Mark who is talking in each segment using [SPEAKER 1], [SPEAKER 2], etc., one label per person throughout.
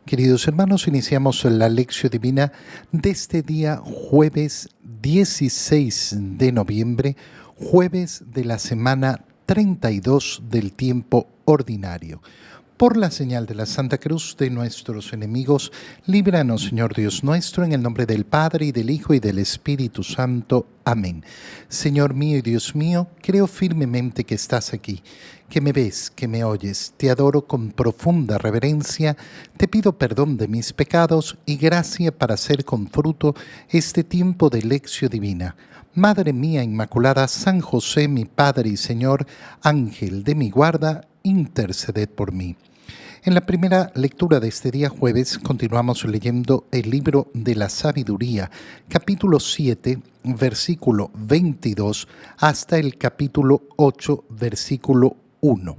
[SPEAKER 1] Queridos hermanos, iniciamos la lección divina de este día jueves 16 de noviembre, jueves de la semana 32 del tiempo ordinario. Por la señal de la Santa Cruz de nuestros enemigos, líbranos, Señor Dios nuestro, en el nombre del Padre, y del Hijo, y del Espíritu Santo. Amén. Señor mío y Dios mío, creo firmemente que estás aquí, que me ves, que me oyes. Te adoro con profunda reverencia, te pido perdón de mis pecados y gracia para hacer con fruto este tiempo de lección divina. Madre mía Inmaculada, San José, mi Padre y Señor, Ángel de mi guarda, interceded por mí. En la primera lectura de este día jueves continuamos leyendo el libro de la sabiduría, capítulo 7, versículo 22, hasta el capítulo 8, versículo 1.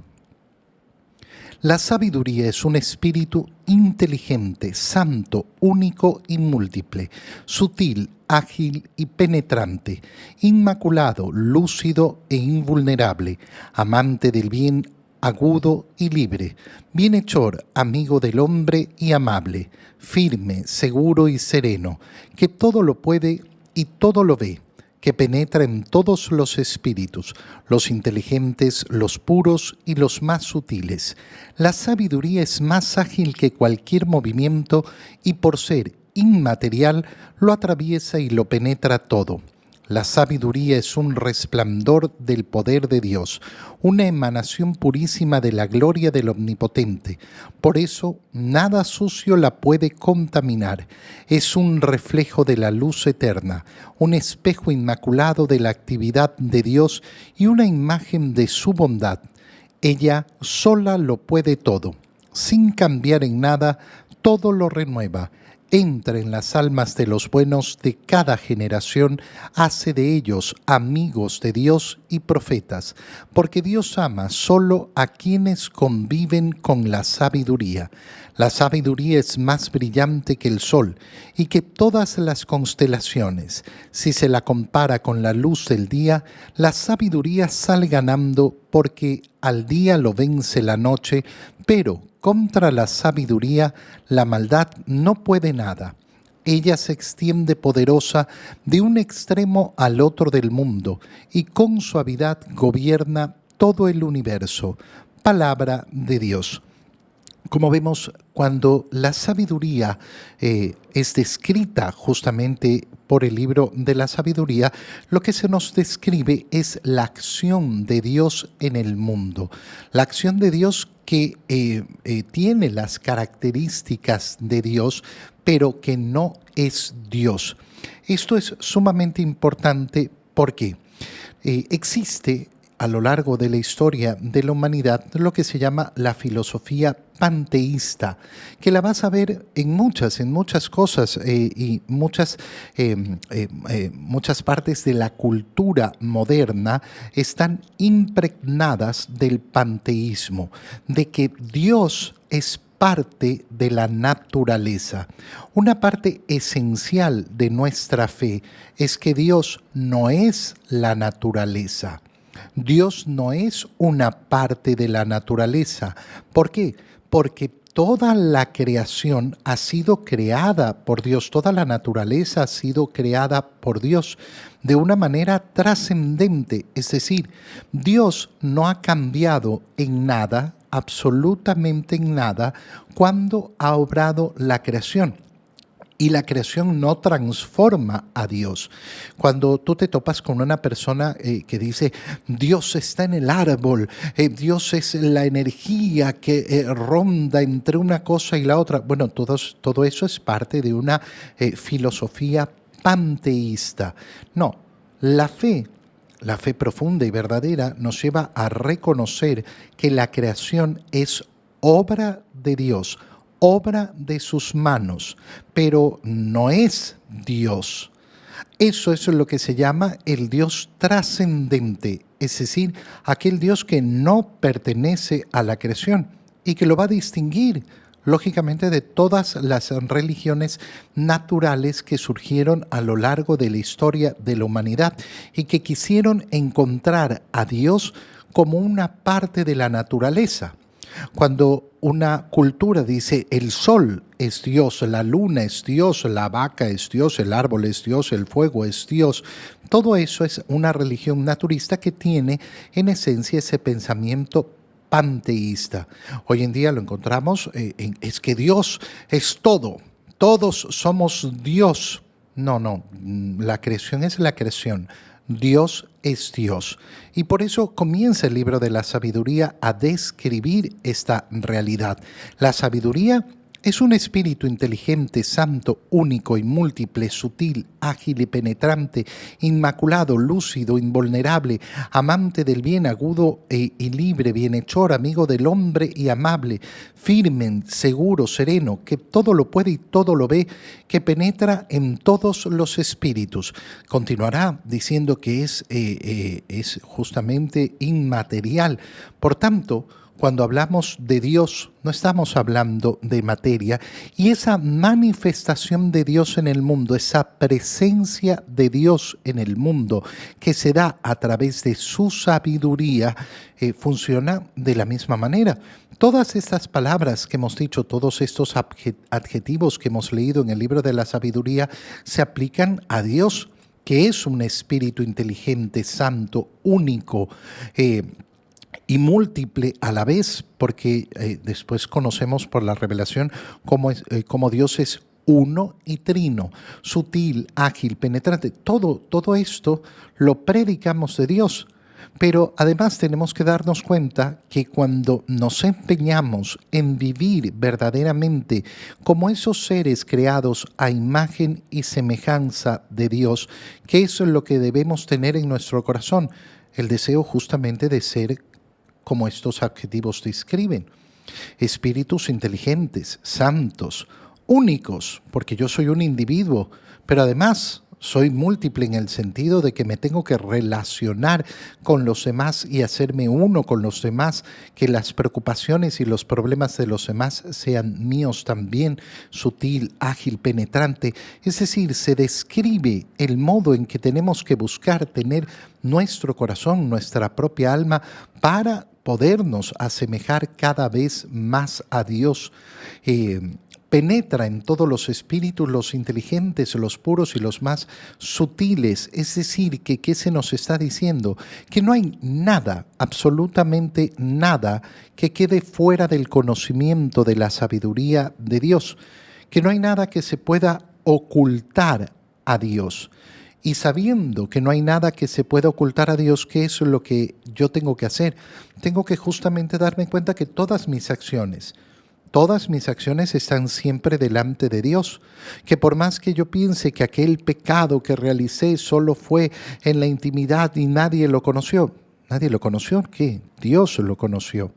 [SPEAKER 1] La sabiduría es un espíritu inteligente, santo, único y múltiple, sutil, ágil y penetrante, inmaculado, lúcido e invulnerable, amante del bien, agudo y libre, bienhechor, amigo del hombre y amable, firme, seguro y sereno, que todo lo puede y todo lo ve, que penetra en todos los espíritus, los inteligentes, los puros y los más sutiles. La sabiduría es más ágil que cualquier movimiento y por ser inmaterial lo atraviesa y lo penetra todo. La sabiduría es un resplandor del poder de Dios, una emanación purísima de la gloria del Omnipotente. Por eso, nada sucio la puede contaminar. Es un reflejo de la luz eterna, un espejo inmaculado de la actividad de Dios y una imagen de su bondad. Ella sola lo puede todo. Sin cambiar en nada, todo lo renueva. Entra en las almas de los buenos de cada generación, hace de ellos amigos de Dios y profetas, porque Dios ama solo a quienes conviven con la sabiduría. La sabiduría es más brillante que el sol y que todas las constelaciones. Si se la compara con la luz del día, la sabiduría sale ganando porque al día lo vence la noche, pero contra la sabiduría la maldad no puede nada. Ella se extiende poderosa de un extremo al otro del mundo y con suavidad gobierna todo el universo. Palabra de Dios. Como vemos, cuando la sabiduría es descrita justamente por el libro de la sabiduría, lo que se nos describe es la acción de Dios en el mundo. La acción de Dios que tiene las características de Dios, pero que no es Dios. Esto es sumamente importante porque existe a lo largo de la historia de la humanidad lo que se llama la filosofía panteísta, que la vas a ver en muchas cosas y muchas partes de la cultura moderna están impregnadas del panteísmo, de que Dios es parte de la naturaleza. Una parte esencial de nuestra fe es que Dios no es la naturaleza. Dios no es una parte de la naturaleza. ¿Por qué? Porque toda la creación ha sido creada por Dios, toda la naturaleza ha sido creada por Dios de una manera trascendente. Es decir, Dios no ha cambiado en nada, absolutamente en nada, cuando ha obrado la creación. Y la creación no transforma a Dios. Cuando tú te topas con una persona que dice, Dios está en el árbol, Dios es la energía que ronda entre una cosa y la otra. Bueno, todo eso es parte de una filosofía panteísta. No, la fe profunda y verdadera nos lleva a reconocer que la creación es obra de Dios, obra de sus manos, pero no es Dios. Eso es lo que se llama el Dios trascendente, es decir, aquel Dios que no pertenece a la creación y que lo va a distinguir, lógicamente, de todas las religiones naturales que surgieron a lo largo de la historia de la humanidad y que quisieron encontrar a Dios como una parte de la naturaleza. Cuando una cultura dice el sol es Dios, la luna es Dios, la vaca es Dios, el árbol es Dios, el fuego es Dios, todo eso es una religión naturista que tiene en esencia ese pensamiento panteísta. Hoy en día lo encontramos es que Dios es todo, todos somos Dios. No, no, la creación es la creación. Dios es Dios. Y por eso comienza el libro de la sabiduría a describir esta realidad. La sabiduría es un espíritu inteligente, santo, único y múltiple, sutil, ágil y penetrante, inmaculado, lúcido, invulnerable, amante del bien, agudo y libre, bienhechor, amigo del hombre y amable, firme, seguro, sereno, que todo lo puede y todo lo ve, que penetra en todos los espíritus. Continuará diciendo que es justamente inmaterial. Por tanto, cuando hablamos de Dios, no estamos hablando de materia, y esa manifestación de Dios en el mundo, esa presencia de Dios en el mundo que se da a través de su sabiduría, funciona de la misma manera. Todas estas palabras que hemos dicho, todos estos adjetivos que hemos leído en el libro de la sabiduría, se aplican a Dios, que es un espíritu inteligente, santo, único, y múltiple a la vez, porque después conocemos por la revelación cómo Dios es uno y trino, sutil, ágil, penetrante. Todo esto lo predicamos de Dios, pero además tenemos que darnos cuenta que cuando nos empeñamos en vivir verdaderamente como esos seres creados a imagen y semejanza de Dios, ¿qué es lo que debemos tener en nuestro corazón? El deseo justamente de ser como estos adjetivos describen. Espíritus inteligentes, santos, únicos, porque yo soy un individuo, pero además soy múltiple en el sentido de que me tengo que relacionar con los demás y hacerme uno con los demás, que las preocupaciones y los problemas de los demás sean míos también, sutil, ágil, penetrante. Es decir, se describe el modo en que tenemos que buscar tener nuestro corazón, nuestra propia alma, para podernos asemejar cada vez más a Dios. Penetra en todos los espíritus, los inteligentes, los puros y los más sutiles. Es decir, que ¿qué se nos está diciendo? Que no hay nada, absolutamente nada, que quede fuera del conocimiento de la sabiduría de Dios. Que no hay nada que se pueda ocultar a Dios. Y sabiendo que no hay nada que se pueda ocultar a Dios, ¿qué es lo que yo tengo que hacer? Tengo que justamente darme cuenta que todas mis acciones están siempre delante de Dios, que por más que yo piense que aquel pecado que realicé solo fue en la intimidad y nadie lo conoció, ¿qué? Dios lo conoció.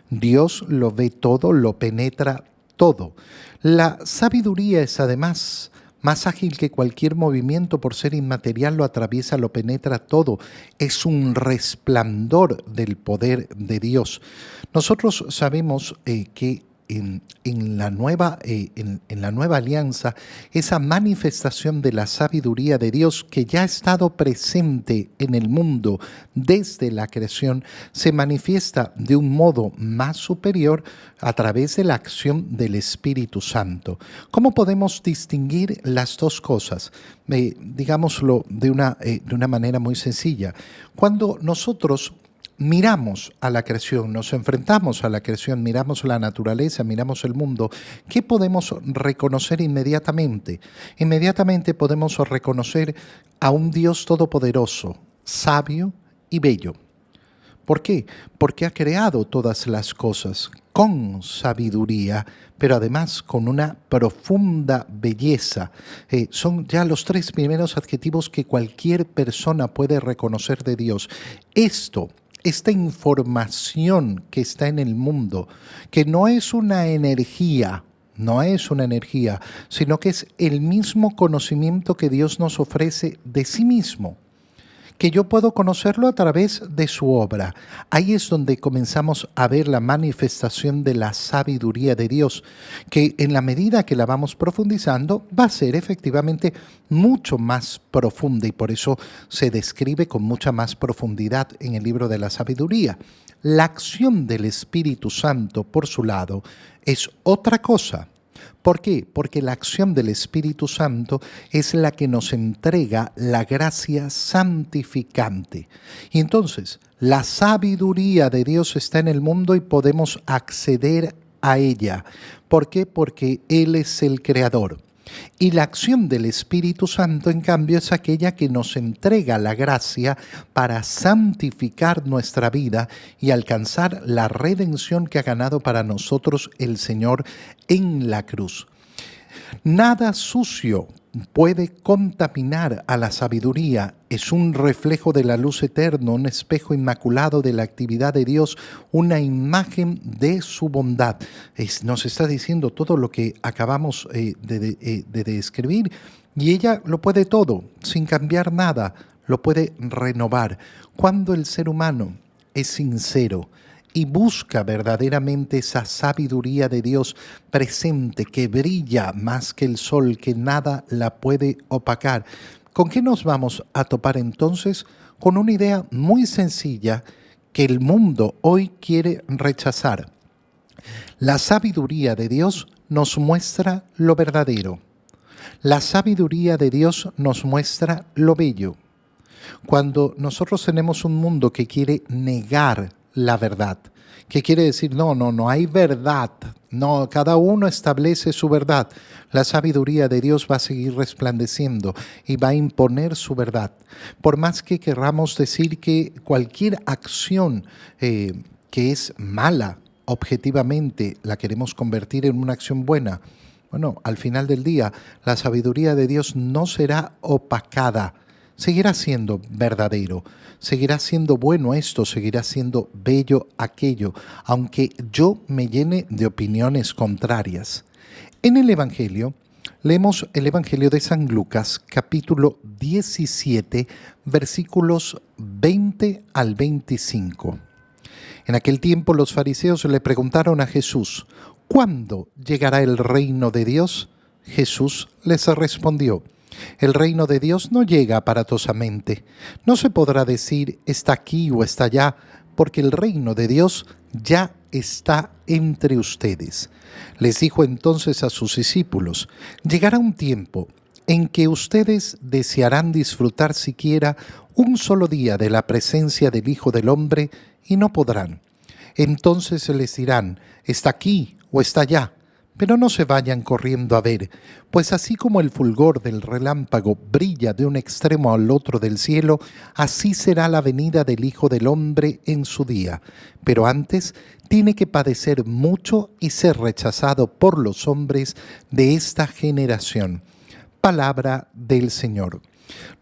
[SPEAKER 1] Dios lo ve todo, lo penetra todo. La sabiduría es además más ágil que cualquier movimiento, por ser inmaterial, lo atraviesa, lo penetra todo. Es un resplandor del poder de Dios. Nosotros sabemos que en la nueva alianza, esa manifestación de la sabiduría de Dios que ya ha estado presente en el mundo desde la creación, se manifiesta de un modo más superior a través de la acción del Espíritu Santo. ¿Cómo podemos distinguir las dos cosas? Digámoslo de una manera muy sencilla. Cuando nosotros miramos a la creación, nos enfrentamos a la creación, miramos la naturaleza, miramos el mundo, ¿qué podemos reconocer inmediatamente? Inmediatamente podemos reconocer a un Dios todopoderoso, sabio y bello. ¿Por qué? Porque ha creado todas las cosas con sabiduría, pero además con una profunda belleza. Son ya los tres primeros adjetivos que cualquier persona puede reconocer de Dios. Esta información que está en el mundo, que no es una energía, sino que es el mismo conocimiento que Dios nos ofrece de sí mismo, que yo puedo conocerlo a través de su obra. Ahí es donde comenzamos a ver la manifestación de la sabiduría de Dios, que en la medida que la vamos profundizando va a ser efectivamente mucho más profunda, y por eso se describe con mucha más profundidad en el libro de la sabiduría. La acción del Espíritu Santo, por su lado, es otra cosa. ¿Por qué? Porque la acción del Espíritu Santo es la que nos entrega la gracia santificante. Y entonces, la sabiduría de Dios está en el mundo y podemos acceder a ella. ¿Por qué? Porque Él es el creador. Y la acción del Espíritu Santo, en cambio, es aquella que nos entrega la gracia para santificar nuestra vida y alcanzar la redención que ha ganado para nosotros el Señor en la cruz. Nada sucio puede contaminar a la sabiduría. Es un reflejo de la luz eterna, un espejo inmaculado de la actividad de Dios, una imagen de su bondad. Nos está diciendo todo lo que acabamos de describir, y ella lo puede todo, sin cambiar nada, lo puede renovar. Cuando el ser humano es sincero y busca verdaderamente esa sabiduría de Dios presente que brilla más que el sol, que nada la puede opacar, ¿con qué nos vamos a topar entonces? Con una idea muy sencilla que el mundo hoy quiere rechazar. La sabiduría de Dios nos muestra lo verdadero. La sabiduría de Dios nos muestra lo bello. Cuando nosotros tenemos un mundo que quiere negar la verdad, que quiere decir, no hay verdad, no, cada uno establece su verdad, la sabiduría de Dios va a seguir resplandeciendo y va a imponer su verdad. Por más que querramos decir que cualquier acción que es mala, objetivamente la queremos convertir en una acción buena, bueno, al final del día, la sabiduría de Dios no será opacada, seguirá siendo verdadero, seguirá siendo bueno esto, seguirá siendo bello aquello, aunque yo me llene de opiniones contrarias. En el Evangelio, leemos el Evangelio de San Lucas, capítulo 17, versículos 20 al 25. En aquel tiempo los fariseos le preguntaron a Jesús, ¿cuándo llegará el reino de Dios? Jesús les respondió, el reino de Dios no llega aparatosamente. No se podrá decir está aquí o está allá, porque el reino de Dios ya está entre ustedes. Les dijo entonces a sus discípulos, llegará un tiempo en que ustedes desearán disfrutar siquiera un solo día de la presencia del Hijo del Hombre y no podrán. Entonces les dirán, está aquí o está allá. Pero no se vayan corriendo a ver, pues así como el fulgor del relámpago brilla de un extremo al otro del cielo, así será la venida del Hijo del Hombre en su día. Pero antes tiene que padecer mucho y ser rechazado por los hombres de esta generación. Palabra del Señor.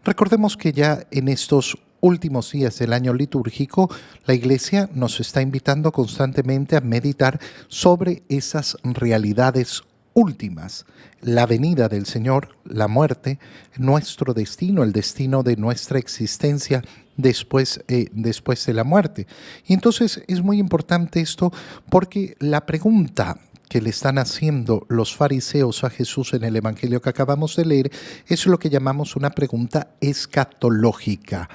[SPEAKER 1] Recordemos que ya en estos últimos días del año litúrgico, la Iglesia nos está invitando constantemente a meditar sobre esas realidades últimas. La venida del Señor, la muerte, nuestro destino, el destino de nuestra existencia después de la muerte. Y entonces es muy importante esto porque la pregunta que le están haciendo los fariseos a Jesús en el Evangelio que acabamos de leer es lo que llamamos una pregunta escatológica.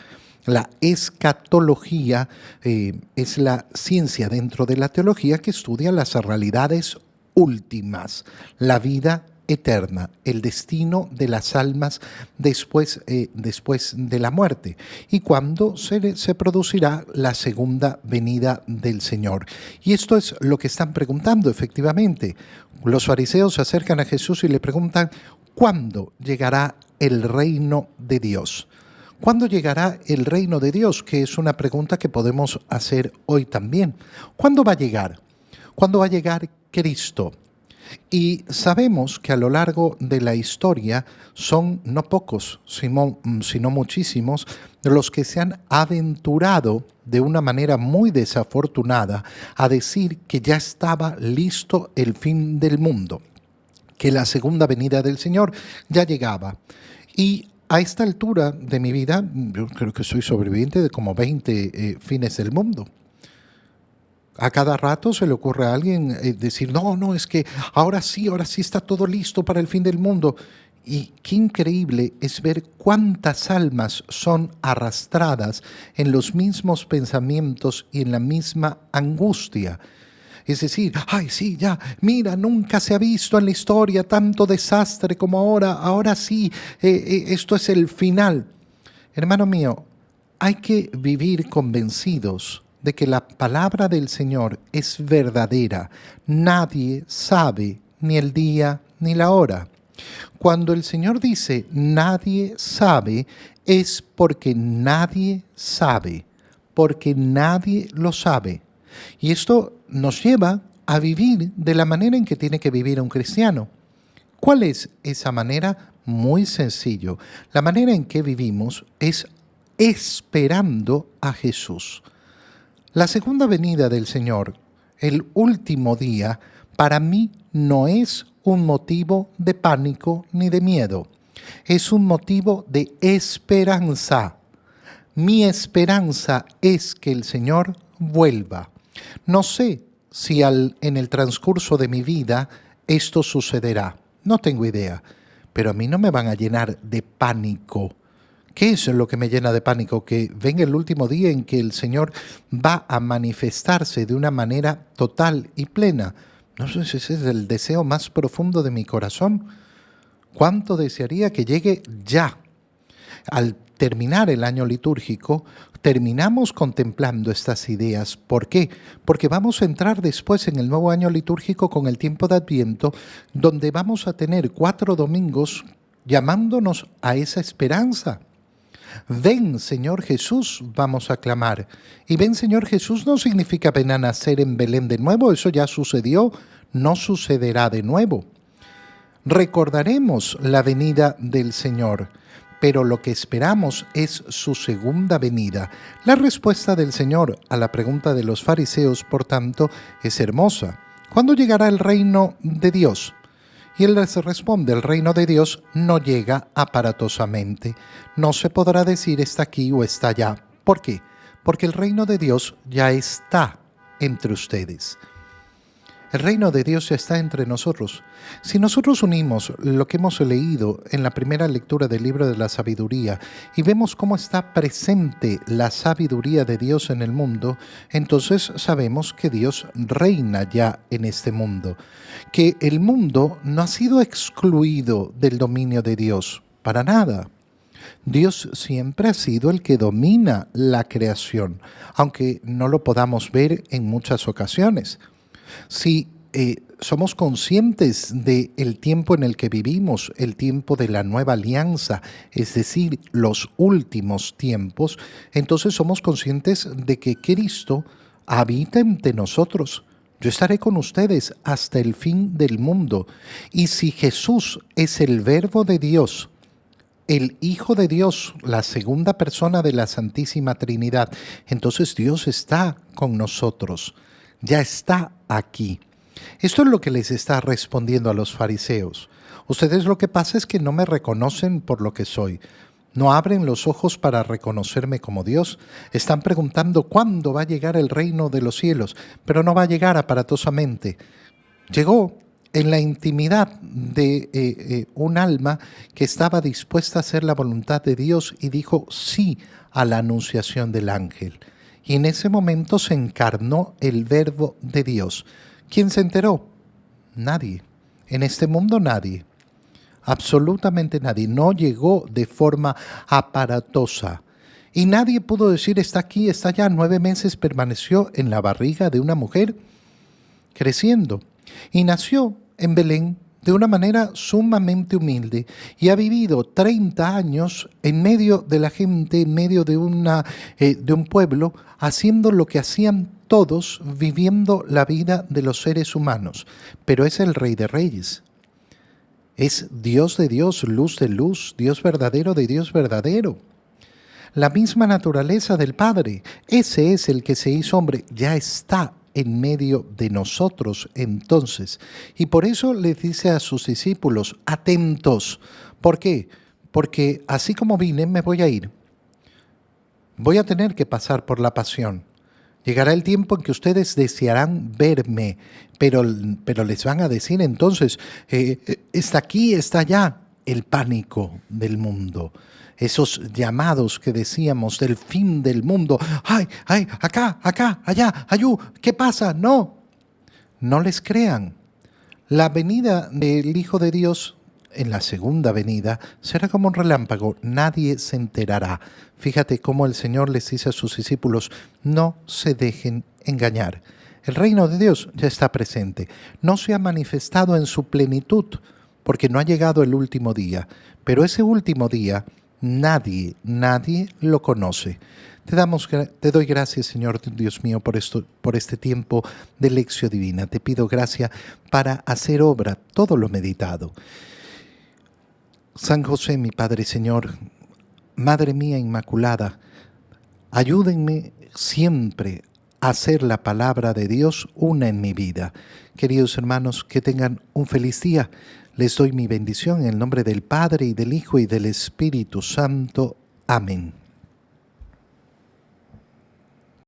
[SPEAKER 1] La escatología es la ciencia dentro de la teología que estudia las realidades últimas, la vida eterna, el destino de las almas después de la muerte y cuándo se producirá la segunda venida del Señor. Y esto es lo que están preguntando efectivamente. Los fariseos se acercan a Jesús y le preguntan, ¿cuándo llegará el reino de Dios? ¿Cuándo llegará el reino de Dios? Que es una pregunta que podemos hacer hoy también. ¿Cuándo va a llegar? ¿Cuándo va a llegar Cristo? Y sabemos que a lo largo de la historia son no pocos, sino muchísimos, los que se han aventurado de una manera muy desafortunada a decir que ya estaba listo el fin del mundo, que la segunda venida del Señor ya llegaba. Y a esta altura de mi vida, yo creo que soy sobreviviente de como 20 fines del mundo. A cada rato se le ocurre a alguien decir, no, es que ahora sí está todo listo para el fin del mundo. Y qué increíble es ver cuántas almas son arrastradas en los mismos pensamientos y en la misma angustia. Es decir, ay, sí, ya, mira, nunca se ha visto en la historia tanto desastre como ahora, ahora sí, esto es el final. Hermano mío, hay que vivir convencidos de que la palabra del Señor es verdadera. Nadie sabe ni el día ni la hora. Cuando el Señor dice nadie sabe, es porque nadie sabe, porque nadie lo sabe. Y esto nos lleva a vivir de la manera en que tiene que vivir un cristiano. ¿Cuál es esa manera? Muy sencillo. La manera en que vivimos es esperando a Jesús. La segunda venida del Señor, el último día, para mí no es un motivo de pánico ni de miedo. Es un motivo de esperanza. Mi esperanza es que el Señor vuelva. No sé si en el transcurso de mi vida esto sucederá. No tengo idea. Pero a mí no me van a llenar de pánico. ¿Qué es lo que me llena de pánico? Que venga el último día en que el Señor va a manifestarse de una manera total y plena. No sé si ese es el deseo más profundo de mi corazón. ¿Cuánto desearía que llegue ya? Al terminar el año litúrgico, terminamos contemplando estas ideas. ¿Por qué? Porque vamos a entrar después en el nuevo año litúrgico con el tiempo de Adviento, donde vamos a tener 4 domingos llamándonos a esa esperanza. Ven, Señor Jesús, vamos a clamar. Y ven, Señor Jesús no significa ven a nacer en Belén de nuevo, eso ya sucedió, no sucederá de nuevo. Recordaremos la venida del Señor, pero lo que esperamos es su segunda venida. La respuesta del Señor a la pregunta de los fariseos, por tanto, es hermosa. ¿Cuándo llegará el reino de Dios? Y él les responde, el reino de Dios no llega aparatosamente. No se podrá decir está aquí o está allá. ¿Por qué? Porque el reino de Dios ya está entre ustedes. El reino de Dios ya está entre nosotros. Si nosotros unimos lo que hemos leído en la primera lectura del libro de la sabiduría y vemos cómo está presente la sabiduría de Dios en el mundo, entonces sabemos que Dios reina ya en este mundo, que el mundo no ha sido excluido del dominio de Dios, para nada. Dios siempre ha sido el que domina la creación, aunque no lo podamos ver en muchas ocasiones. Si somos conscientes del tiempo en el que vivimos, el tiempo de la nueva alianza, es decir, los últimos tiempos, entonces somos conscientes de que Cristo habita entre nosotros. Yo estaré con ustedes hasta el fin del mundo. Y si Jesús es el Verbo de Dios, el Hijo de Dios, la segunda persona de la Santísima Trinidad, entonces Dios está con nosotros. Ya está aquí. Esto es lo que les está respondiendo a los fariseos. Ustedes lo que pasa es que no me reconocen por lo que soy. No abren los ojos para reconocerme como Dios. Están preguntando cuándo va a llegar el reino de los cielos, pero no va a llegar aparatosamente. Llegó en la intimidad de un alma que estaba dispuesta a hacer la voluntad de Dios y dijo sí a la anunciación del ángel. Y en ese momento se encarnó el Verbo de Dios. ¿Quién se enteró? Nadie. En este mundo nadie. Absolutamente nadie. No llegó de forma aparatosa. Y nadie pudo decir está aquí, está allá. 9 meses permaneció en la barriga de una mujer creciendo. Y nació en Belén de una manera sumamente humilde y ha vivido 30 años en medio de la gente, en medio de un pueblo, haciendo lo que hacían todos, viviendo la vida de los seres humanos. Pero es el Rey de Reyes. Es Dios de Dios, luz de luz, Dios verdadero de Dios verdadero. La misma naturaleza del Padre. Ese es el que se hizo hombre. Ya está en medio de nosotros entonces. Y por eso les dice a sus discípulos, atentos. ¿Por qué? Porque así como vine, me voy a ir. Voy a tener que pasar por la pasión. Llegará el tiempo en que ustedes desearán verme, pero les van a decir entonces, está aquí, está allá. el pánico del mundo. Esos llamados que decíamos del fin del mundo. ¡Ay, ay, acá, acá, allá, ayú! ¿Qué pasa? No, no les crean. La venida del Hijo de Dios en la segunda venida será como un relámpago, nadie se enterará. Fíjate cómo el Señor les dice a sus discípulos, no se dejen engañar. El reino de Dios ya está presente, no se ha manifestado en su plenitud, porque no ha llegado el último día, pero ese último día nadie lo conoce. Te doy gracias, Señor Dios mío, por este tiempo de lección divina. Te pido gracia para hacer obra todo lo meditado. San José, mi Padre Señor, Madre mía Inmaculada, ayúdenme siempre a hacer la palabra de Dios una en mi vida. Queridos hermanos, que tengan un feliz día. Les doy mi bendición en el nombre del Padre, y del Hijo, y del Espíritu Santo. Amén.